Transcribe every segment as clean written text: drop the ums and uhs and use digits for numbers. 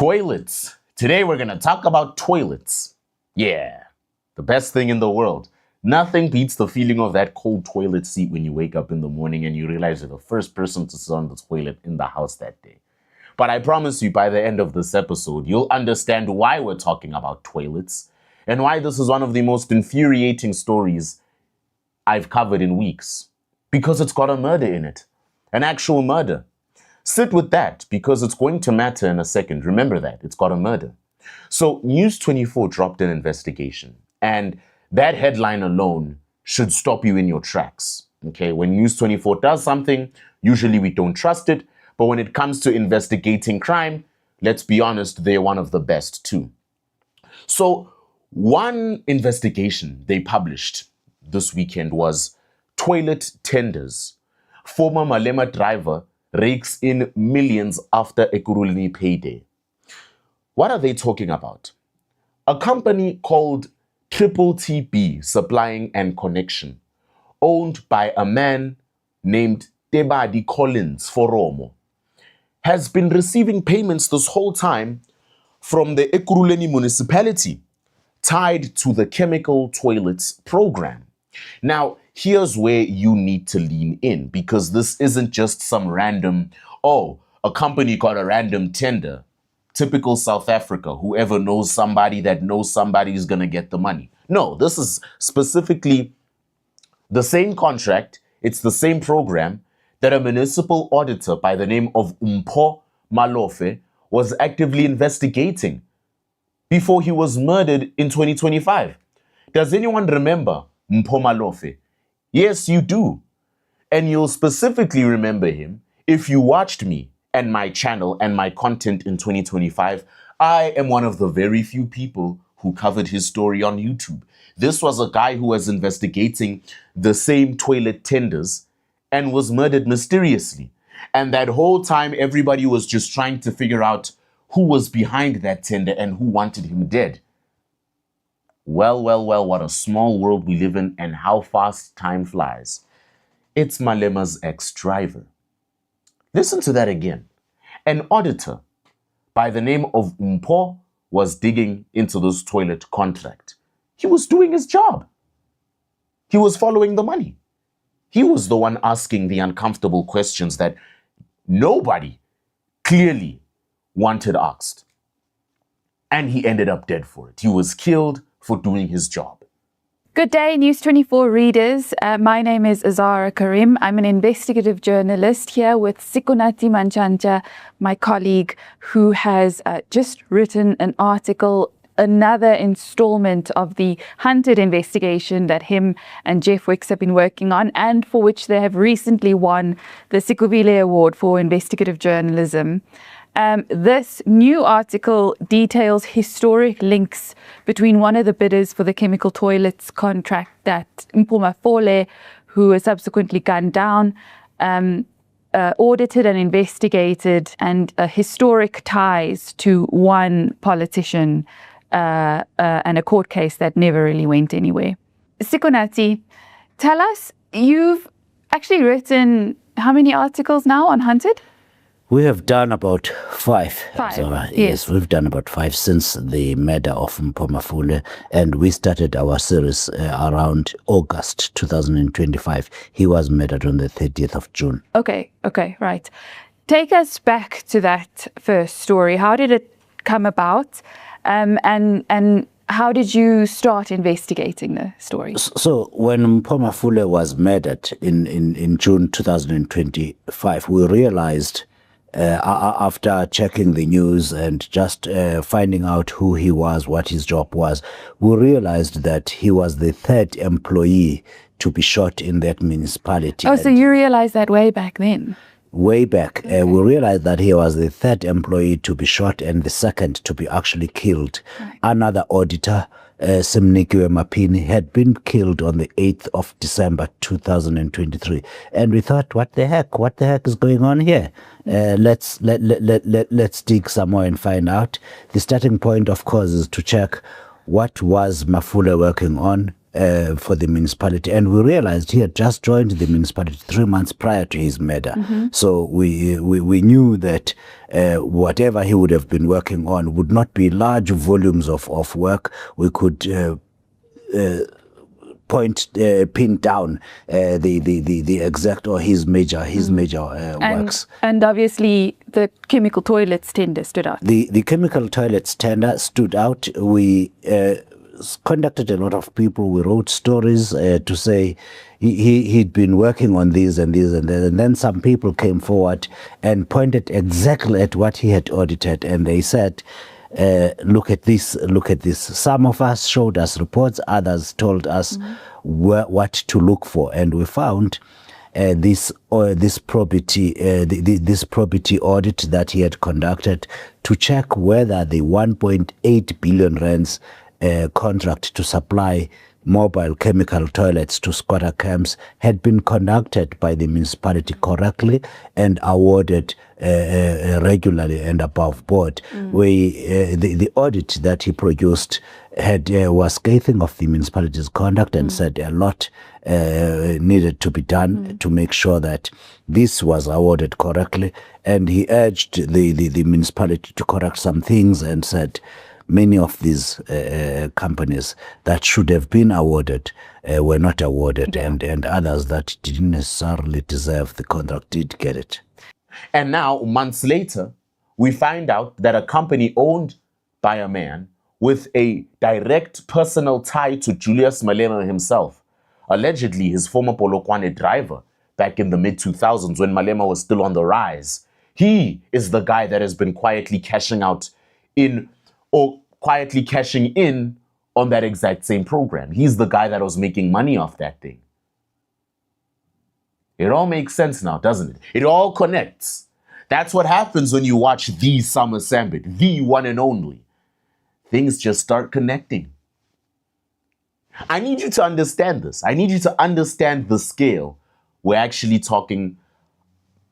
Toilets. Today we're going to talk about toilets. Yeah, the best thing in the world. Nothing beats the feeling of that cold toilet seat when you wake up in the morning and you realize you're the first person to sit on the toilet in the house that day. But I promise you, by the end of this episode, you'll understand why we're talking about toilets and why this is one of the most infuriating stories I've covered in weeks. Because it's got a murder in it. An actual murder. Sit with that because it's going to matter in a second. Remember that. It's got a murder. So News 24 dropped an investigation, and that headline alone should stop you in your tracks. Okay, when News 24 does something, usually we don't trust it. But when it comes to investigating crime, let's be honest, they're one of the best too. So one investigation they published this weekend was toilet tenders. Former Malema driver rakes in millions after Ekurhuleni payday. What are they talking about? A company called TTB Supplying and Connection, owned by a man named Tebadi Collins Foromo, has been receiving payments this whole time from the Ekurhuleni municipality tied to the chemical toilets program. Now, here's where you need to lean in, because this isn't just some random, a company got a random tender. Typical South Africa, whoever knows somebody that knows somebody is going to get the money. No, this is specifically the same contract. It's the same program that a municipal auditor by the name of Mpho Malofe was actively investigating before he was murdered in 2025. Does anyone remember Mpho Malofe? Yes, you do. And you'll specifically remember him if you watched me and my channel and my content in 2025. I am one of the very few people who covered his story on YouTube. This was a guy who was investigating the same toilet tenders and was murdered mysteriously. And that whole time, everybody was just trying to figure out who was behind that tender and who wanted him dead. Well, what a small world we live in and how fast time flies. It's Malema's ex-driver. Listen to that again. An auditor by the name of Mpho was digging into this toilet contract. He was doing his job. He was following the money. He was the one asking the uncomfortable questions that nobody clearly wanted asked. And he ended up dead for it. He was killed for doing his job. Good day, News 24 readers. My name is Azara Karim. I'm an investigative journalist here with Sikunati Manchanja, my colleague, who has just written an article, another installment of the Hunted investigation that him and Jeff Wicks have been working on, and for which they have recently won the Sikuvile Award for investigative journalism. This new article details historic links between one of the bidders for the chemical toilets contract, that Mpho Mafole, who was subsequently gunned down, audited and investigated, and historic ties to one politician and a court case that never really went anywhere. Sikunati, tell us, you've actually written how many articles now on Hunted? We have done about five. Yes, we've done about 5 since the murder of Mpho Mafole, and we started our series around August 2025. He was murdered on the 30th of June. Okay, right. Take us back to that first story. How did it come about, and how did you start investigating the story? So when Mpho Mafole was murdered in June 2025, we realized, after checking the news and just finding out who he was, what his job was, we realized that he was the 3rd employee to be shot in that municipality. Oh, so you realized that way back then? Way back, okay. We realized that he was the 3rd employee to be shot and the 2nd to be actually killed. Right. Another auditor, Simnikiwe Mapini, had been killed on the 8th of December 2023, and we thought, what the heck is going on here? Let's dig some more and find out. The starting point, of course, is to check what was Mafole working on, for the municipality. And we realized he had just joined the municipality 3 months prior to his murder. So we knew that whatever he would have been working on would not be large volumes of work. We could pin down the exact or his major works. And obviously the chemical toilets tender stood out. The chemical toilets tender stood out. We contacted a lot of people. We wrote stories to say he'd been working on these and these and that. And then some people came forward and pointed exactly at what he had audited. And they said, look at this, look at this. Some of us showed us reports, others told us what to look for. And we found this property audit that he had conducted to check whether the 1.8 billion rands contract to supply mobile chemical toilets to squatter camps had been conducted by the municipality correctly and awarded regularly and above board. The audit that he produced was scathing of the municipality's conduct and said a lot needed to be done to make sure that this was awarded correctly. And he urged the municipality to correct some things and said many of these companies that should have been awarded were not awarded, and others that didn't necessarily deserve the contract did get it. And now, months later, we find out that a company owned by a man with a direct personal tie to Julius Malema himself, allegedly his former Polokwane driver back in the mid-2000s when Malema was still on the rise. He is the guy that has been quietly cashing in on that exact same program. He's the guy that was making money off that thing. It all makes sense now, doesn't it? It all connects. That's what happens when you watch the Sama Sambit, the one and only. Things just start connecting. I need you to understand this. I need you to understand the scale we're actually talking,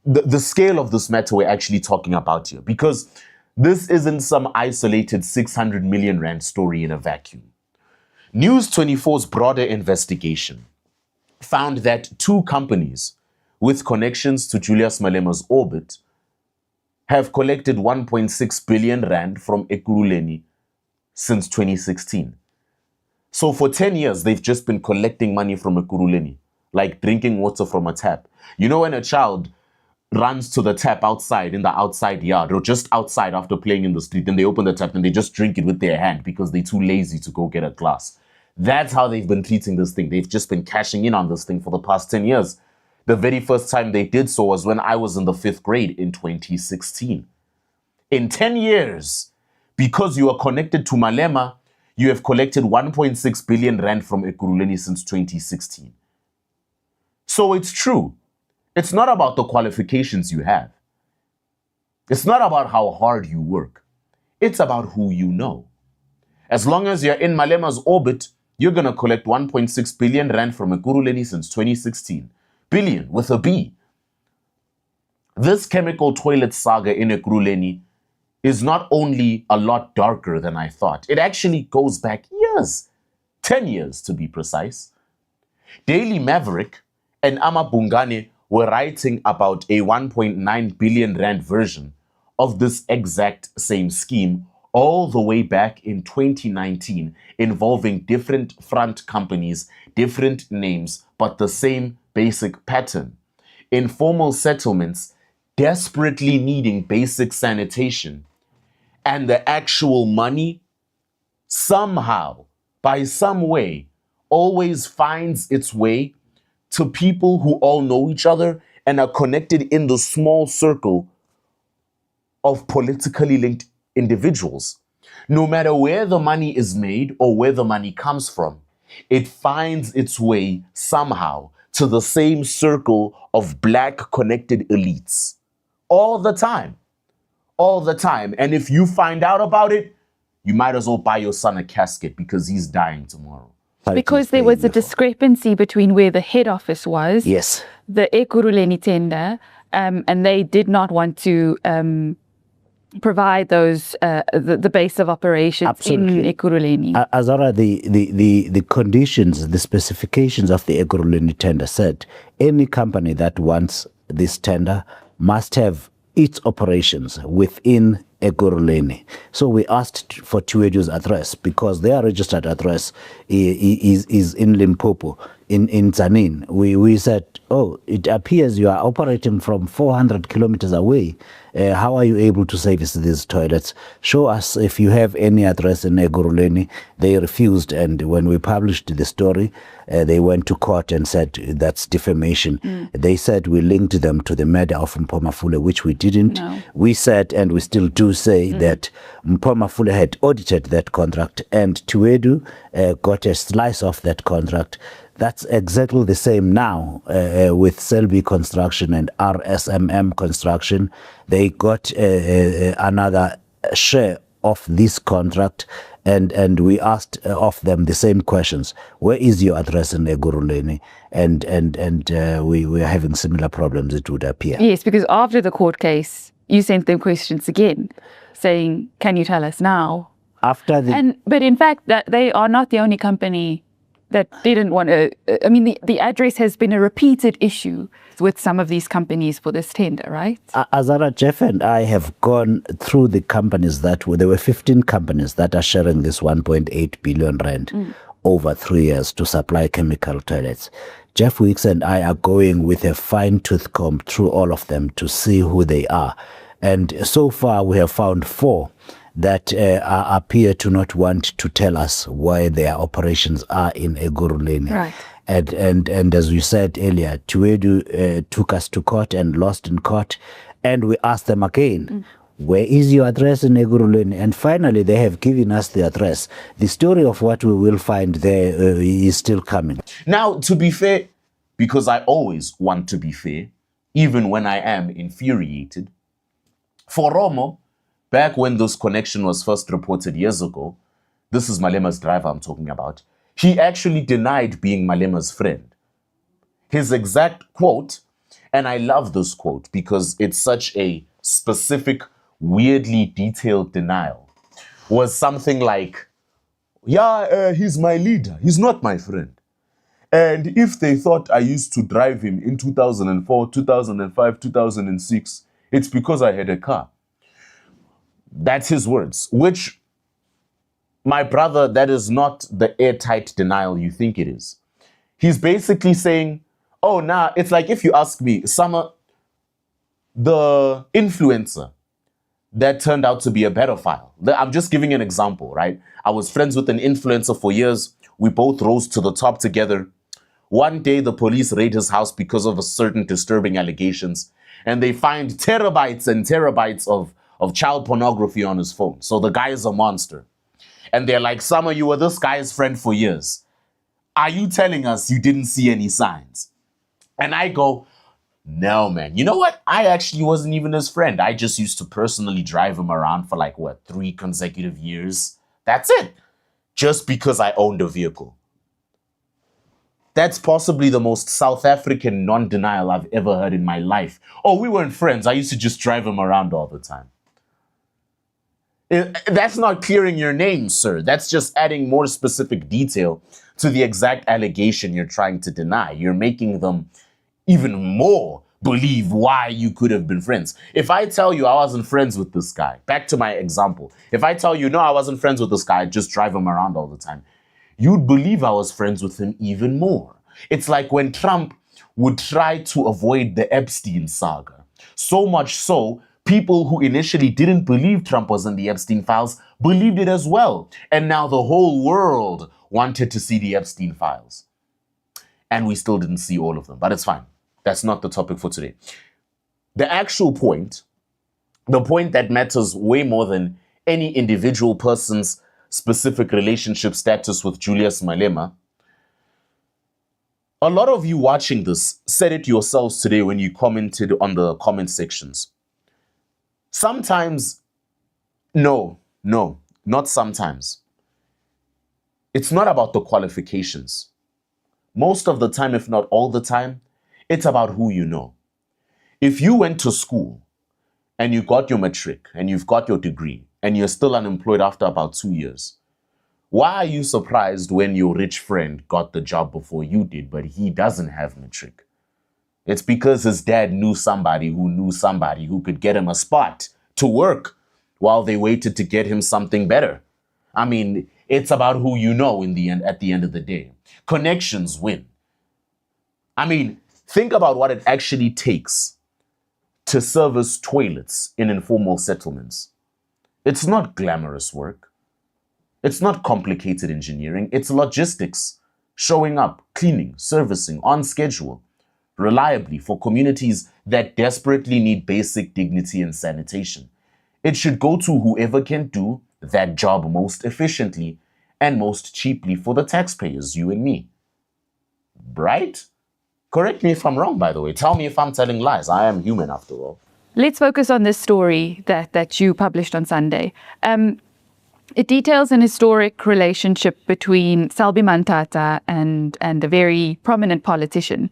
the scale of this matter we're actually talking about here. Because this isn't some isolated 600 million rand story in a vacuum. News 24's broader investigation found that 2 companies with connections to Julius Malema's orbit have collected 1.6 billion rand from Ekurhuleni since 2016. So for 10 years, they've just been collecting money from Ekurhuleni, like drinking water from a tap. You know when a child runs to the tap outside in the outside yard or just outside after playing in the street, then they open the tap and they just drink it with their hand because they're too lazy to go get a glass. That's how they've been treating this thing. They've just been cashing in on this thing for the past 10 years. The very first time they did so was when I was in the 5th grade in 2016. In 10 years, because you are connected to Malema, you have collected 1.6 billion rand from Ekurhuleni since 2016. So it's true. It's not about the qualifications you have. It's not about how hard you work. It's about who you know. As long as you're in Malema's orbit, you're going to collect 1.6 billion rand from Ekurhuleni since 2016. Billion with a B. This chemical toilet saga in Ekurhuleni is not only a lot darker than I thought. It actually goes back years. 10 years to be precise. Daily Maverick and Amabungane were writing about a 1.9 billion rand version of this exact same scheme all the way back in 2019, involving different front companies, different names, but the same basic pattern. Informal settlements desperately needing basic sanitation, and the actual money somehow, by some way, always finds its way to people who all know each other and are connected in the small circle of politically linked individuals. No matter where the money is made or where the money comes from, it finds its way somehow to the same circle of black connected elites. All the time. All the time. And if you find out about it, you might as well buy your son a casket because he's dying tomorrow. Because there was a discrepancy between where the head office was, yes, the Ekurhuleni tender, and they did not want to provide those the base of operations Absolutely. in Ekurhuleni. Azara, the conditions, the specifications of the Ekurhuleni tender said any company that wants this tender must have its operations within Ekurhuleni. So we asked for Tuedu's address because their registered address is in Limpopo, in Tzaneen. We said, oh, it appears you are operating from 400 kilometers away. How are you able to service these toilets? Show us if you have any address in Ekurhuleni. They refused, and when we published the story, they went to court and said that's defamation. They said we linked them to the murder of Mpomafule, which we didn't. No. We said, and we still do say, that Mpomafule had audited that contract, and Tuedu got a slice of that contract. That's exactly the same now with Selby Construction and RSMM Construction. They got another share of this contract, and we asked of them the same questions. Where is your address in Ekurhuleni? And we are having similar problems, it would appear. Yes, because after the court case, you sent them questions again, saying, can you tell us now? After the... But in fact, that they are not the only company that didn't want to, I mean, the address has been a repeated issue with some of these companies for this tender, right? Azara, Jeff and I have gone through the companies there were 15 companies that are sharing this 1.8 billion rand over 3 years to supply chemical toilets. Jeff Weeks and I are going with a fine-tooth comb through all of them to see who they are. And so far we have found 4 that appear to not want to tell us why their operations are in Ekurhuleni. Right. And as we said earlier, Tuedu took us to court and lost in court, and we asked them again, where is your address in Ekurhuleni? And finally, they have given us the address. The story of what we will find there is still coming. Now, to be fair, because I always want to be fair, even when I am infuriated, for Romo, back when this connection was first reported years ago, this is Malema's driver I'm talking about, he actually denied being Malema's friend. His exact quote, and I love this quote because it's such a specific, weirdly detailed denial, was something like, yeah, he's my leader, he's not my friend. And if they thought I used to drive him in 2004, 2005, 2006, it's because I had a car. That's his words, which, my brother, that is not the airtight denial you think it is. He's basically saying, oh, nah, it's like if you ask me, Sama, the influencer that turned out to be a pedophile. I'm just giving an example, right? I was friends with an influencer for years. We both rose to the top together. One day, the police raid his house because of a certain disturbing allegations, and they find terabytes and terabytes of child pornography on his phone. So the guy is a monster. And they're like, Sama, you were this guy's friend for years. Are you telling us you didn't see any signs? And I go, no, man. You know what? I actually wasn't even his friend. I just used to personally drive him around for 3 consecutive years. That's it. Just because I owned a vehicle. That's possibly the most South African non-denial I've ever heard in my life. Oh, we weren't friends. I used to just drive him around all the time. That's not clearing your name, sir. That's just adding more specific detail to the exact allegation you're trying to deny. You're making them even more believe why you could have been friends. If I tell you I wasn't friends with this guy, back to my example. If I tell you, no, I wasn't friends with this guy, I just drive him around all the time, you'd believe I was friends with him even more. It's like when Trump would try to avoid the Epstein saga. So much so, people who initially didn't believe Trump was in the Epstein files believed it as well. And now the whole world wanted to see the Epstein files. And we still didn't see all of them, but it's fine. That's not the topic for today. The actual point, the point that matters way more than any individual person's specific relationship status with Julius Malema. A lot of you watching this said it yourselves today when you commented on the comment sections. Sometimes, no, not sometimes. It's not about the qualifications. Most of the time, if not all the time, it's about who you know. If you went to school and you got your matric and you've got your degree and you're still unemployed after about 2 years, why are you surprised when your rich friend got the job before you did, but he doesn't have matric? It's because his dad knew somebody who could get him a spot to work while they waited to get him something better. I mean, it's about who you know in the end, at the end of the day. Connections win. I mean, think about what it actually takes to service toilets in informal settlements. It's not glamorous work. It's not complicated engineering. It's logistics. Showing up, cleaning, servicing on schedule, reliably for communities that desperately need basic dignity and sanitation. It should go to whoever can do that job most efficiently and most cheaply for the taxpayers, you and me. Right? Correct me if I'm wrong, by the way. Tell me if I'm telling lies. I am human after all. Let's focus on this story that you published on Sunday. It details an historic relationship between Selby Mantata and a very prominent politician,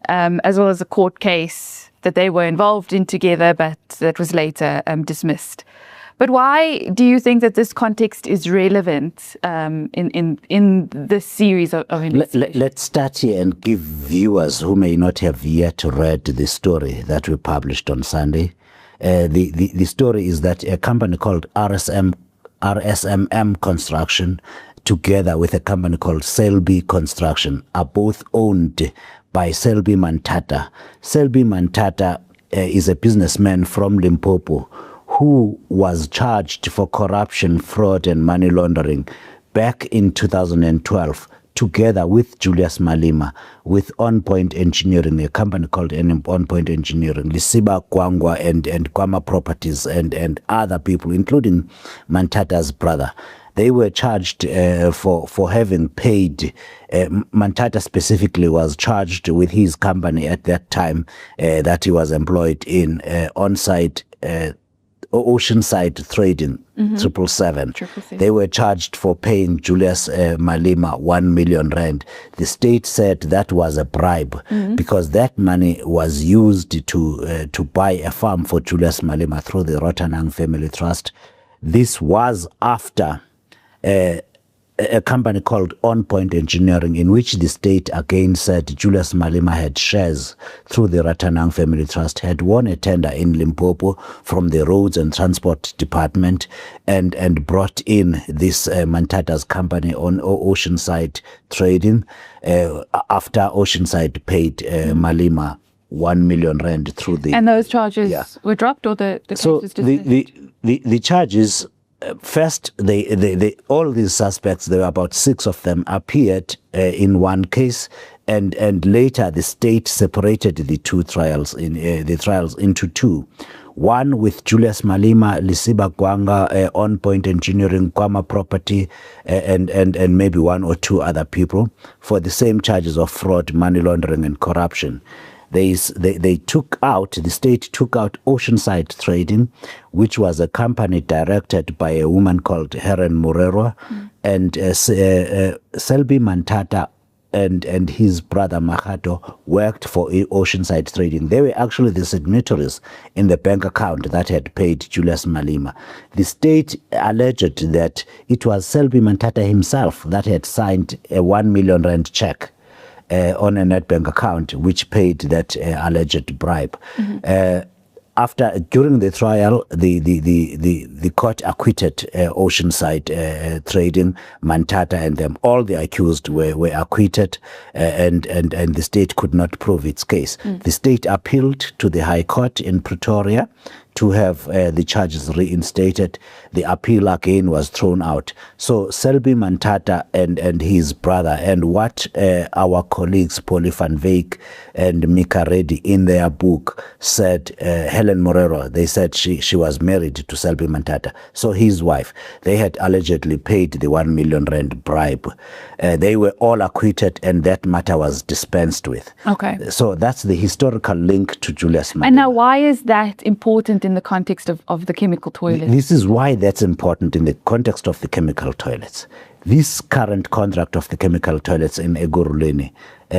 as well as a court case that they were involved in together, but that was later dismissed. But why do you think that this context is relevant in this series of investigations? Let's start here and give viewers who may not have yet read the story that we published on Sunday. The story is that a company called RSMM Construction, together with a company called Selby Construction, are both owned by Selby Mantata. Selby Mantata is a businessman from Limpopo who was charged for corruption, fraud, and money laundering back in 2012, together with Julius Malema, with On Point Engineering, a company called On Point Engineering, Lisiba Kwangwa and Kwama Properties, and other people, including Mantata's brother. They were charged for having paid. Mantata specifically was charged with his company at that time that he was employed in on-site Oceanside Trading, 777. They were charged for paying Julius Malema 1 million rand. The state said that was a bribe because that money was used to buy a farm for Julius Malema through the Rotanang Family Trust. This was after a company called On Point Engineering, in which the state again said Julius Malema had shares through the Rotanang Family Trust, had won a tender in Limpopo from the Roads and Transport Department and brought in this Mantata's company on Oceanside Trading after Oceanside paid Malema 1 million rand through the... And those charges were dropped, or the case was dismissed? The charges... First, they all these suspects, there were about 6 of them, appeared in one case, and later the state separated the trials into 2. One with Julius Malema, Lisiba Kwanga, On Point Engineering, Kwama Property, and maybe 1 or 2 other people for the same charges of fraud, money laundering, and corruption. The state took out Oceanside Trading, which was a company directed by a woman called Helen Morero, and Selby Mantata and his brother Mahato worked for Oceanside Trading. They were actually the signatories in the bank account that had paid Julius Malema. The state alleged that it was Selby Mantata himself that had signed a 1 million rand check on a net bank account, which paid that alleged bribe. During the trial, the court acquitted Oceanside Trading, Mantata, and them. All the accused were acquitted, and the state could not prove its case. The state appealed to the High Court in Pretoria to have the charges reinstated. The appeal again was thrown out. So Selby Mantata and his brother, and what our colleagues Polly van Wyk and Mika Reddy in their book said, Helen Morero, they said she was married to Selby Mantata, so his wife. They had allegedly paid the 1 million rand bribe. They were all acquitted, and that matter was dispensed with. Okay. So that's the historical link to Julius Malema. And now, why is that important in the context of the chemical toilets? This is why that's important in the context of the chemical toilets. This current contract of the chemical toilets in Ekurhuleni,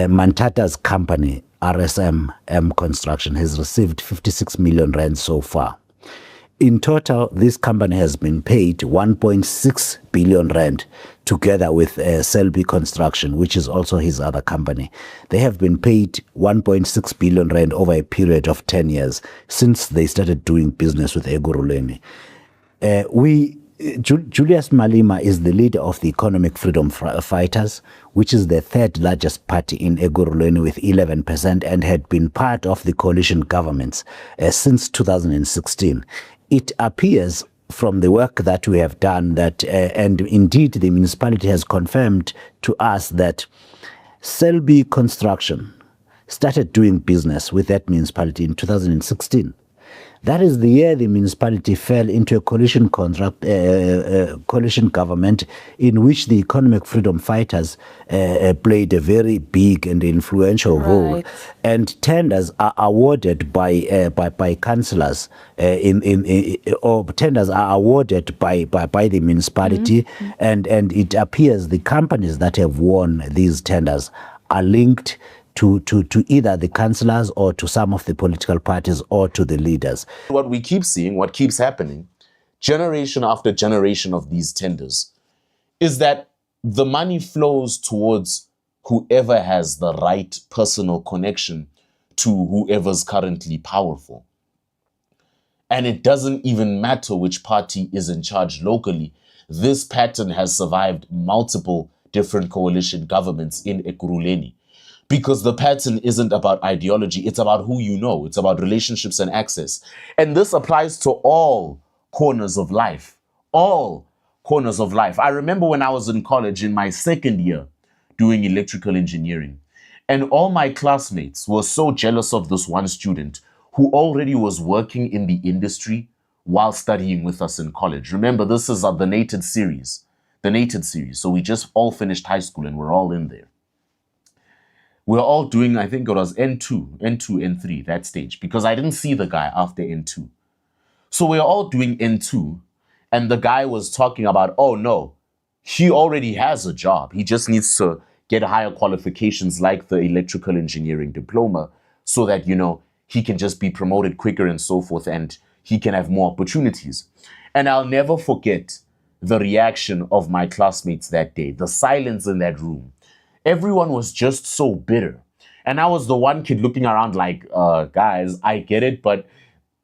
Mantata's company, RSMM Construction, has received 56 million rand so far. In total, this company has been paid 1.6 billion rand together with Selby Construction, which is also his other company. They have been paid 1.6 billion rand over a period of 10 years since they started doing business with Ekurhuleni. Julius Malema is the leader of the Economic Freedom Fighters, which is the third largest party in Ekurhuleni with 11% and had been part of the coalition governments since 2016. It appears from the work that we have done that, and indeed the municipality has confirmed to us that Selby Construction started doing business with that municipality in 2016. That is the year the municipality fell into a coalition government in which the Economic Freedom Fighters played a very big and influential role. And tenders are awarded by councillors or tenders are awarded by the municipality, and it appears the companies that have won these tenders are linked to either the councillors or to some of the political parties or to the leaders. What we keep seeing, what keeps happening, generation after generation of these tenders, is that the money flows towards whoever has the right personal connection to whoever's currently powerful. And it doesn't even matter which party is in charge locally. This pattern has survived multiple different coalition governments in Ekurhuleni. Because the pattern isn't about ideology, it's about who you know, it's about relationships and access. And this applies to all corners of life, all corners of life. I remember when I was in college in my second year doing electrical engineering, and all my classmates were so jealous of this one student who already was working in the industry while studying with us in college. Remember, this is the NATED series, So we just all finished high school and we're all in there. We're all doing, I think it was N2, N3, that stage, because I didn't see the guy after N2. So we're all doing N2, and the guy was talking about, oh no, he already has a job. He just needs to get higher qualifications like the electrical engineering diploma so that, you know, he can just be promoted quicker and so forth, and he can have more opportunities. And I'll never forget the reaction of my classmates that day, the silence in that room. Everyone was just so bitter. And I was the one kid looking around like, guys, I get it, but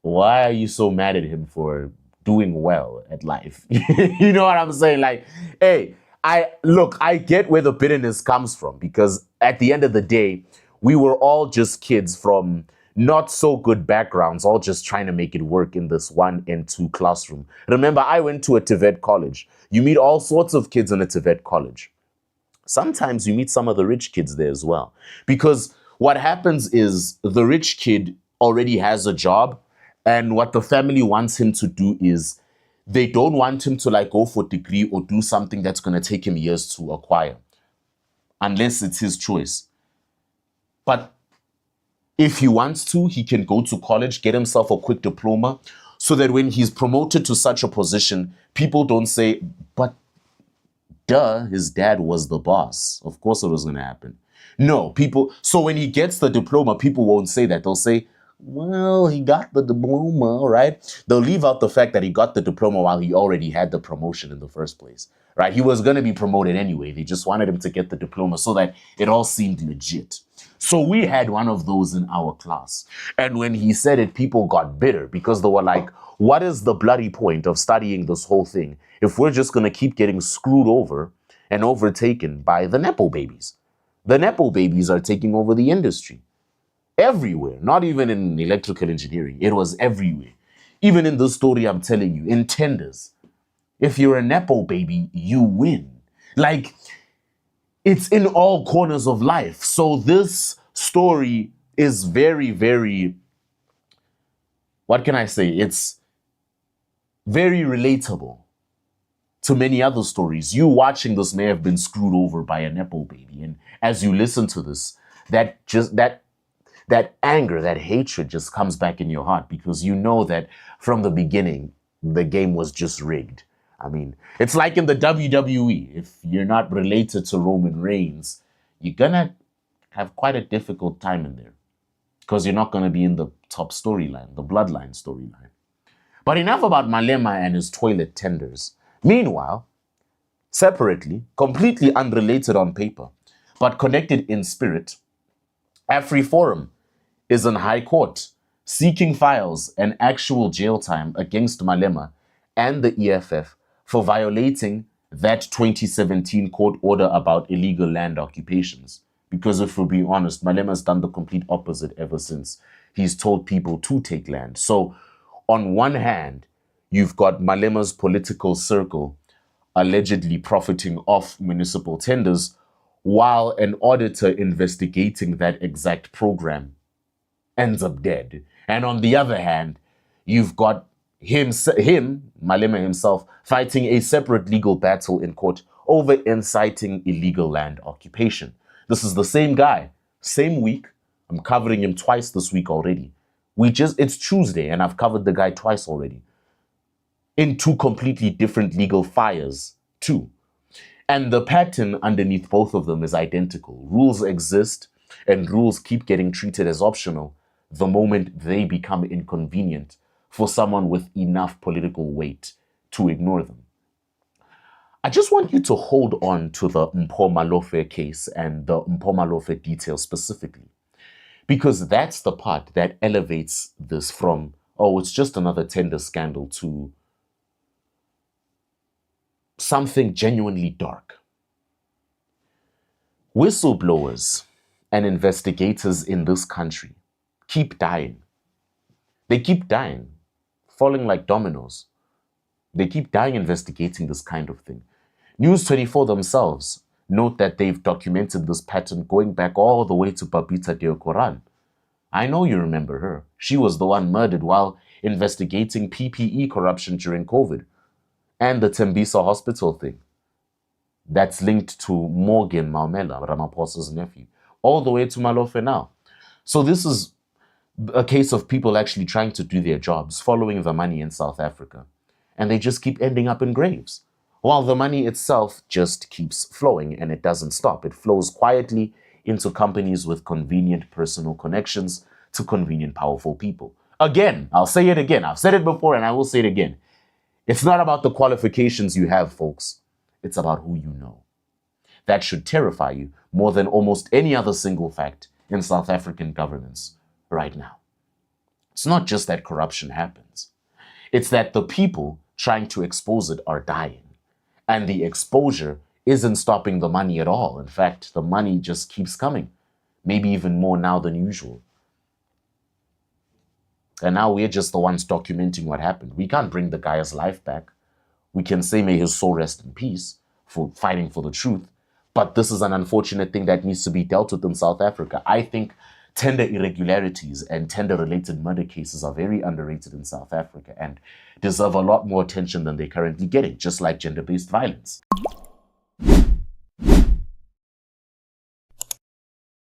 why are you so mad at him for doing well at life? You know what I'm saying? Like, hey, I get where the bitterness comes from, because at the end of the day, we were all just kids from not so good backgrounds, all just trying to make it work in this 1 and 2 classroom. Remember, I went to a TVET college. You meet all sorts of kids in a TVET college. Sometimes you meet some of the rich kids there as well. Because what happens is the rich kid already has a job, and what the family wants him to do is they don't want him to like go for a degree or do something that's going to take him years to acquire, unless it's his choice. But if he wants to, he can go to college, get himself a quick diploma, so that when he's promoted to such a position, people don't say, but duh, his dad was the boss. Of course it was going to happen. No, so when he gets the diploma, people won't say that. They'll say, well, he got the diploma, right? They'll leave out the fact that he got the diploma while he already had the promotion in the first place, right? He was going to be promoted anyway. They just wanted him to get the diploma so that it all seemed legit. So we had one of those in our class. And when he said it, people got bitter because they were like, what is the bloody point of studying this whole thing if we're just going to keep getting screwed over and overtaken by the Nepo babies? The Nepo babies are taking over the industry. Everywhere, not even in electrical engineering. It was everywhere. Even in this story I'm telling you, in tenders. If you're a Nepo baby, you win. Like, it's in all corners of life. So this story is very, very, what can I say? It's very relatable to many other stories. You watching this may have been screwed over by a Nepo baby. And as you listen to this, that anger, that hatred just comes back in your heart, because you know that from the beginning, the game was just rigged. I mean, it's like in the WWE. If you're not related to Roman Reigns, you're going to have quite a difficult time in there, because you're not going to be in the top storyline, the bloodline storyline. But But enough about Malema and his toilet tenders. Meanwhile, separately, completely unrelated on paper, but connected in spirit, AfriForum is in High Court seeking files and actual jail time against Malema and the EFF for violating that 2017 court order about illegal land occupations. Because if we're being honest, Malema's done the complete opposite ever since. He's told people to take land. So on one hand, you've got Malema's political circle allegedly profiting off municipal tenders, while an auditor investigating that exact program ends up dead. And on the other hand, you've got him, Malema himself, fighting a separate legal battle in court over inciting illegal land occupation. This is the same guy, same week. I'm covering him twice this week already. It's Tuesday and I've covered the guy twice already. In two completely different legal fires, too. And the pattern underneath both of them is identical. Rules exist and rules keep getting treated as optional the moment they become inconvenient for someone with enough political weight to ignore them. I just want you to hold on to the Mpho Malofe case and the Mpho Malofe details specifically, because that's the part that elevates this from, oh, it's just another tender scandal, to something genuinely dark. Whistleblowers and investigators in this country keep dying. They keep dying, falling like dominoes. They keep dying investigating this kind of thing. News 24 themselves note that they've documented this pattern going back all the way to Babita Deokoran. I know you remember her. She was the one murdered while investigating PPE corruption during COVID and the Tembisa hospital thing. That's linked to Morgan Maumela, Ramaphosa's nephew, all the way to Malofe now. So this is a case of people actually trying to do their jobs, following the money in South Africa. And they just keep ending up in graves, while the money itself just keeps flowing and it doesn't stop. It flows quietly into companies with convenient personal connections to convenient, powerful people. Again, I'll say it again. I've said it before and I will say it again. It's not about the qualifications you have, folks. It's about who you know. That should terrify you more than almost any other single fact in South African governance right now. It's not just that corruption happens. It's that the people trying to expose it are dying. And the exposure isn't stopping the money at all. In fact, the money just keeps coming. Maybe even more now than usual. And now we're just the ones documenting what happened. We can't bring the guy's life back. We can say may his soul rest in peace for fighting for the truth. But this is an unfortunate thing that needs to be dealt with in South Africa. I think tender irregularities and tender-related murder cases are very underrated in South Africa and deserve a lot more attention than they're currently getting, just like gender-based violence.